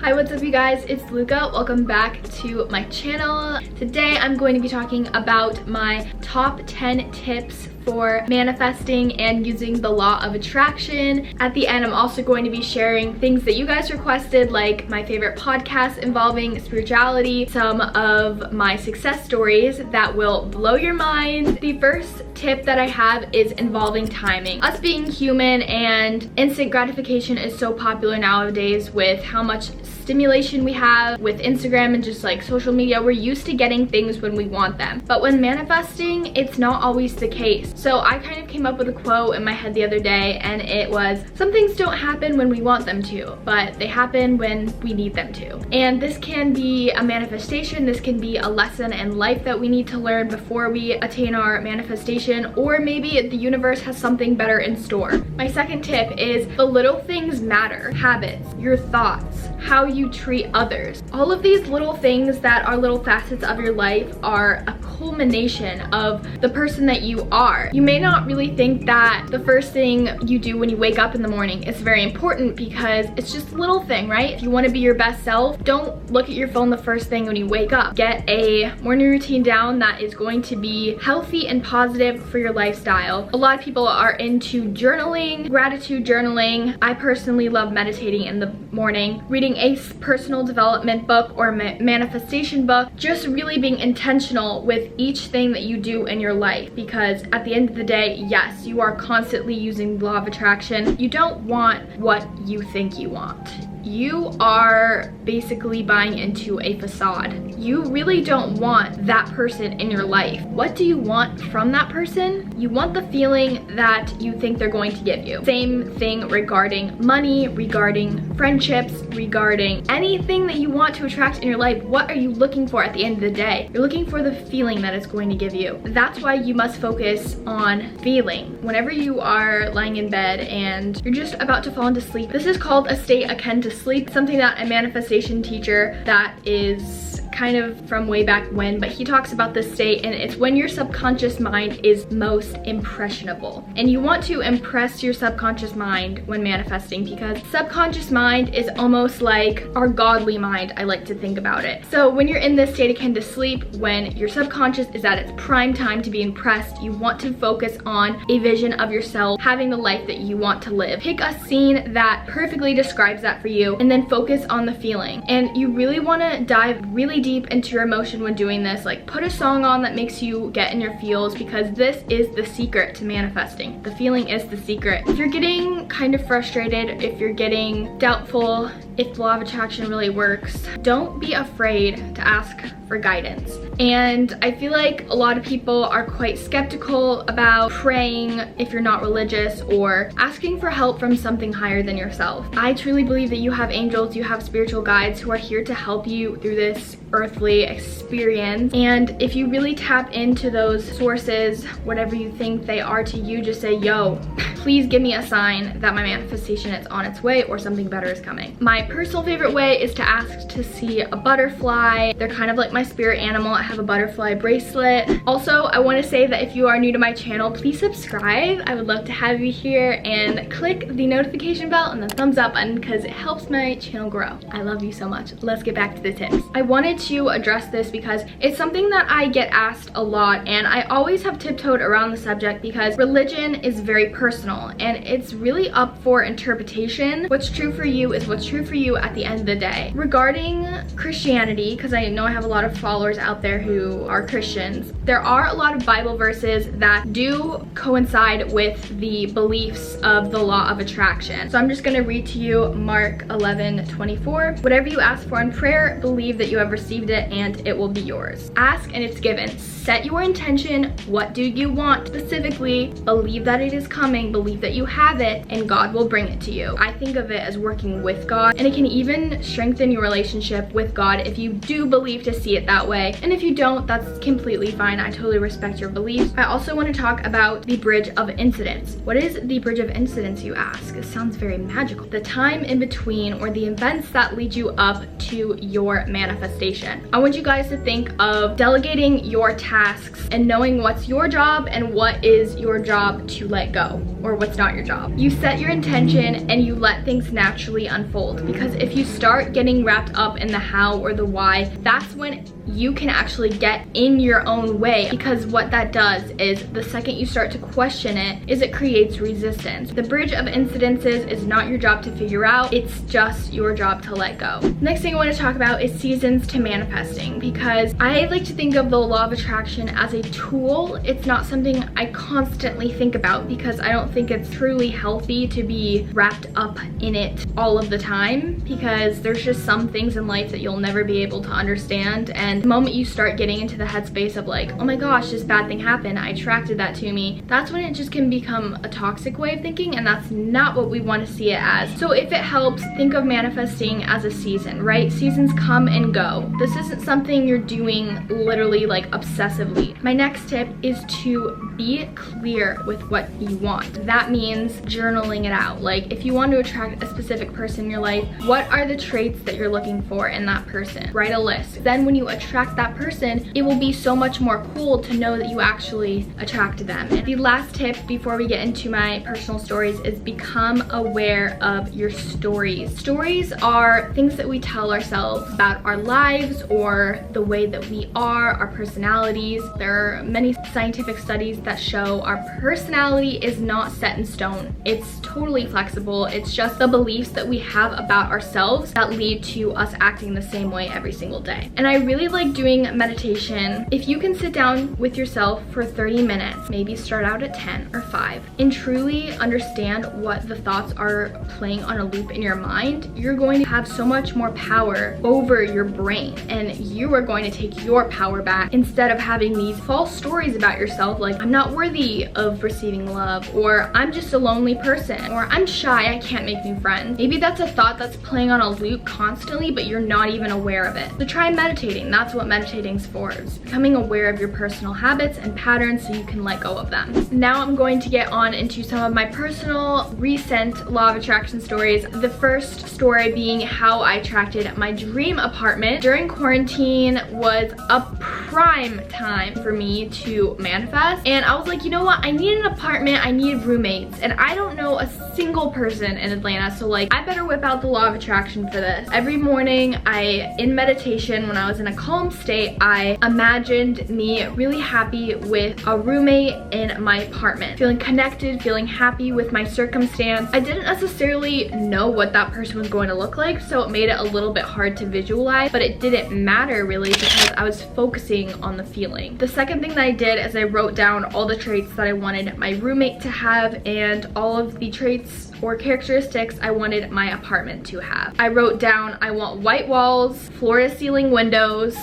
Hi, what's up you guys? It's Luca. Welcome back to my channel. Today I'm going to be talking about my top 10 tips for manifesting and using the law of attraction. At the end, I'm also going to be sharing things that you guys requested, like my favorite podcasts involving spirituality, some of my success stories that will blow your mind. The first tip that I have is involving timing. Us being human and instant gratification is so popular nowadays with how much stimulation we have with Instagram and just like social media. We're used to getting things when we want them. But when manifesting, it's not always the case. So I kind of came up with a quote in my head the other day, and it was, some things don't happen when we want them to, but they happen when we need them to. And this can be a manifestation, this can be a lesson in life that we need to learn before we attain our manifestation, or maybe the universe has something better in store. My second tip is the little things matter. Habits, your thoughts, how you treat others. All of these little things that are little facets of your life are a culmination of the person that you are. You may not really think that the first thing you do when you wake up in the morning is very important because it's just a little thing, right? If you want to be your best self, don't look at your phone the first thing when you wake up. Get a morning routine down that is going to be healthy and positive for your lifestyle. A lot of people are into journaling, gratitude journaling. I personally love meditating in the morning, reading a personal development book or manifestation book, just really being intentional with each thing that you do in your life, because at the end of the day, yes, you are constantly using the law of attraction. You don't want what you think you want. You are basically buying into a facade. You really don't want that person in your life. What do you want from that person? You want the feeling that you think they're going to give you. Same thing regarding money, regarding friendships, regarding anything that you want to attract in your life. What are you looking for at the end of the day? You're looking for the feeling that it's going to give you. That's why you must focus on feeling. Whenever you are lying in bed and you're just about to fall into sleep, this is called a state akin to sleep, something that a manifestation teacher that is kind of from way back when, but he talks about this state, and it's when your subconscious mind is most impressionable. And you want to impress your subconscious mind when manifesting, because subconscious mind is almost like our godly mind, I like to think about it. So when you're in this state akin to sleep, when your subconscious is at its prime time to be impressed, you want to focus on a vision of yourself having the life that you want to live. Pick a scene that perfectly describes that for you, and then focus on the feeling. And you really want to dive really deep into your emotion when doing this. Like, put a song on that makes you get in your feels, because this is the secret to manifesting. The feeling is the secret. If you're getting kind of frustrated, if you're getting doubtful if the law of attraction really works, don't be afraid to ask for guidance. And I feel like a lot of people are quite skeptical about praying if you're not religious, or asking for help from something higher than yourself. I truly believe that you have angels, you have spiritual guides who are here to help you through this earthly experience. And if you really tap into those sources, whatever you think they are to you, just say, yo, please give me a sign that my manifestation is on its way or something better is coming. My personal favorite way is to ask to see a butterfly. They're kind of like my spirit animal. I have a butterfly bracelet. Also, I want to say that if you are new to my channel, please subscribe. I would love to have you here, and click the notification bell and the thumbs up button because it helps my channel grow. I love you so much. Let's get back to the tips. I wanted to address this because it's something that I get asked a lot, and I always have tiptoed around the subject because religion is very personal and it's really up for interpretation. What's true for you is what's true for you at the end of the day. Regarding Christianity, because I know I have a lot of followers out there who are Christians, there are a lot of Bible verses that do coincide with the beliefs of the law of attraction. So I'm just going to read to you Mark 11:24. Whatever you ask for in prayer, believe that you have received it and it will be yours. Ask and it's given. Set your intention. What do you want specifically? Believe that it is coming. Believe that you have it, and God will bring it to you. I think of it as working with God, and it can even strengthen your relationship with God if you do believe to see it that way. And if you don't, that's completely fine. I totally respect your beliefs. I also want to talk about the bridge of incidents. What is the bridge of incidents, you ask? It sounds very magical. The time in between, or the events that lead you up to your manifestation. delegation. I want you guys to think of delegating your tasks and knowing what's your job and what is your job to let go, or what's not your job. You set your intention and you let things naturally unfold, because if you start getting wrapped up in the how or the why, that's when you can actually get in your own way, because what that does is the second you start to question it is it creates resistance. The bridge of incidences is not your job to figure out, it's just your job to let go. Next thing I want to talk about is seasons to manifesting, because I like to think of the law of attraction as a tool. It's not something I constantly think about, because I don't think it's truly healthy to be wrapped up in it all of the time, because there's just some things in life that you'll never be able to understand, and the moment you start getting into the headspace of like, oh my gosh, this bad thing happened, I attracted that to me, that's when it just can become a toxic way of thinking, and that's not what we want to see it as. So if it helps, think of manifesting as a season, right? Seasons come and go. This isn't something you're doing literally like obsessively. My next tip is to be clear with what you want. That means journaling it out. Like if you want to attract a specific person in your life, what are the traits that you're looking for in that person? Write a list. Then when you attract that person, it will be so much more cool to know that you actually attracted them. And the last tip before we get into my personal stories is become aware of your stories. Stories are things that we tell ourselves about our lives or the way that we are, our personalities. There are many scientific studies that show our personality is not set in stone. It's totally flexible. It's just the beliefs that we have about ourselves that lead to us acting the same way every single day. And I really like doing meditation. If you can sit down with yourself for 30 minutes, maybe start out at 10 or 5, and truly understand what the thoughts are playing on a loop in your mind, you're going to have so much more power over your brain, and you are going to take your power back instead of having these false stories about yourself like, I'm not worthy of receiving love, or I'm just a lonely person, or I'm shy, I can't make new friends. Maybe that's a thought that's playing on a loop constantly, but you're not even aware of it. So try meditating. That's what meditating's for. It's becoming aware of your personal habits and patterns so you can let go of them. Now I'm going to get on into some of my personal recent law of attraction stories. The first story being how I attracted my dream apartment. During quarantine was a prime time for me to manifest, and I was like, you know what, I need an apartment, I need roommates, and I don't know a single person in Atlanta, so like I better whip out the law of attraction for this. Every morning in meditation, when I was in a calm state, I imagined me really happy with a roommate in my apartment, feeling connected, feeling happy with my circumstance. I didn't necessarily know what that person was going to look like, so it made it a little bit hard to visualize, but it didn't matter really because I was focusing on the feeling. The second thing that I did is I wrote down all the traits that I wanted my roommate to have and all of the traits or characteristics I wanted my apartment to have. I wrote down, I want white walls, floor-to-ceiling windows,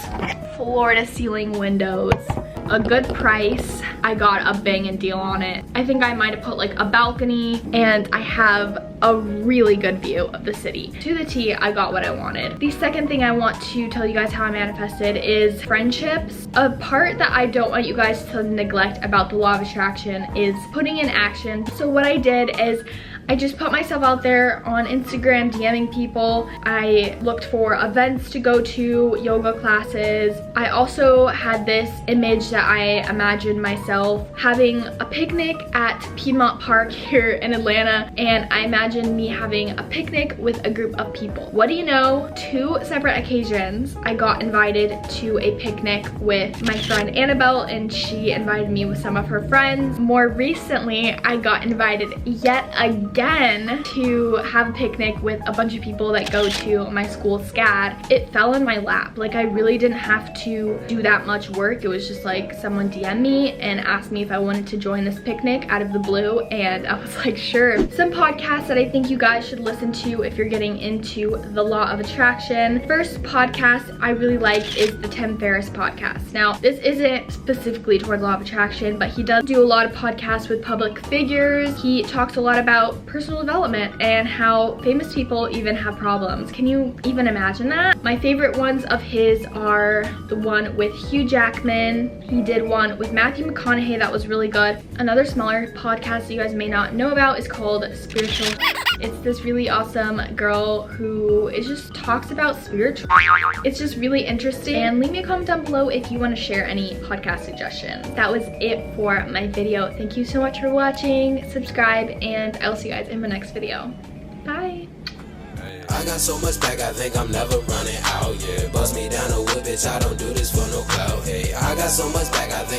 a good price. I got a banging deal on it. I think I might have put like a balcony, and I have a really good view of the city. To the T, I got what I wanted. The second thing I want to tell you guys how I manifested is friendships. A part that I don't want you guys to neglect about the law of attraction is putting in action. So what I did is I just put myself out there on Instagram DMing people. I looked for events to go to, yoga classes. I also had this image that I imagined myself having a picnic at Piedmont Park here in Atlanta, and I imagined me having a picnic with a group of people. What do you know? 2 separate occasions I got invited to a picnic with my friend Annabelle, and she invited me with some of her friends. More recently, I got invited yet again to have a picnic with a bunch of people that go to my school SCAD. It fell in my lap. Like I really didn't have to do that much work. It was just like someone DM'd me and asked me if I wanted to join this picnic out of the blue, and I was like, sure. Some podcasts that I think you guys should listen to if you're getting into the law of attraction. First podcast I really like is the Ferriss podcast. Now this isn't specifically toward law of attraction, but he does do a lot of podcasts with public figures. He talks a lot about personal development and how famous people even have problems. Can you even imagine that? My favorite ones of his are the one with Hugh Jackman. He did one with Matthew McConaughey that was really good. Another smaller podcast that you guys may not know about is called Spiritual It's this really awesome girl who just talks about spiritual. It's just really interesting. And leave me a comment down below if you want to share any podcast suggestions. That was it for my video. Thank you so much for watching. Subscribe, and I'll see you guys in my next video. Bye. I got so much back, I think I'm never running out, yeah. Bust me down a whip, bitch, I don't do this for no clout, hey. I got so much back, I think